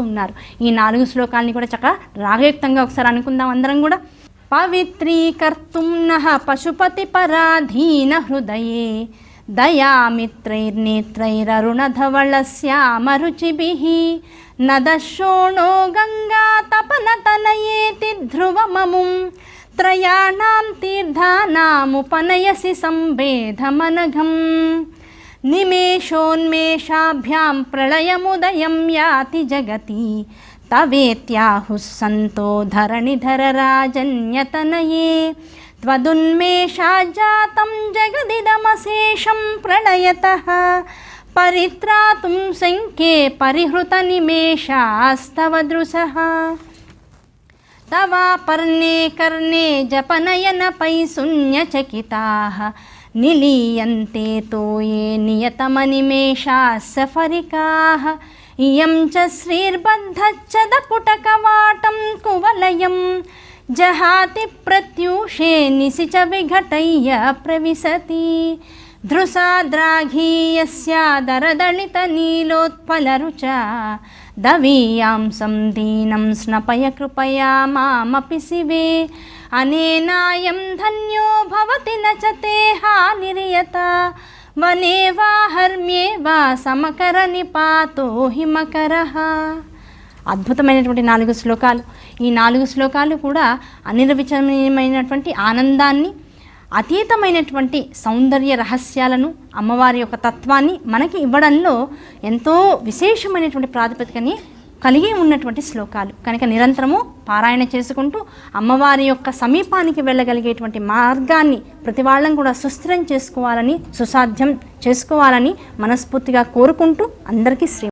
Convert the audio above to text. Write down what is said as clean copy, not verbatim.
ఉన్నారు. ఈ 4 శ్లోకాలని కూడా చక్కగా రాగయుక్తంగా ఒకసారి అనుకుందాం అందరం కూడా. పవిత్రీకర్తుం నః పశుపతి పరాధీన హృదయే దయామిత్రైర్నేత్రైరరుణధవళస్యామరుచిభిః నదశోణో గంగా తపనతనయేతి ధ్రువమముం త్రయాణాం తీర్థానాముపనయసి సంవేధమనఘం నిమేషోన్మేషాభ్యాం ప్రళయముదయం యాతి జగతి తవేత్యాహుః సంతో ధరణిధరరాజన్యతనయే త్వదున్మేషాజ్జాతం జగదిదమశేషం ప్రళయతః పరిత్రాతుం శంకే పరిహృత నిమేషాస్తవ దృశః తవాపర్ణే కర్ణే జపనయనపై శూన్యచకితాః నిలీయంతే తోయే నియతమనిమేషాः సఫరికాః ఇయం చ శ్రీర్బద్ధచ్చదపుటకవాటం కువలయం జహాతి ప్రత్యూషే నిశి చ విఘటయ్య ప్రవిశతి ధృసాద్రాఘీయస్యాదరదళిత నీలోత్పలరుచ దవీయాంసం దీనం స్నపయ కృపయా మామపి శివే అనేనాయం ధన్యో భవతి న చ తే హానిర్యత వనే వా హర్మ్యే వా సమకర నిపాతో హిమకరః. అద్భుతమైనటువంటి 4 శ్లోకాలు. ఈ 4 శ్లోకాలు కూడా అనిర్వచనీయమైనటువంటి ఆనందాన్ని, అతీతమైనటువంటి సౌందర్య రహస్యాలను, అమ్మవారి యొక్క తత్వాన్ని మనకి ఇవ్వడంలో ఎంతో విశేషమైనటువంటి ప్రాతిపదికని కలిగి ఉన్నటువంటి శ్లోకాలు కనుక నిరంతరము పారాయణ చేసుకుంటూ అమ్మవారి యొక్క సమీపానికి వెళ్ళగలిగేటువంటి మార్గాన్ని ప్రతి వాళ్ళం కూడా సుస్థిరం చేసుకోవాలని, సుసాధ్యం చేసుకోవాలని మనస్ఫూర్తిగా కోరుకుంటూ అందరికీ శ్రీ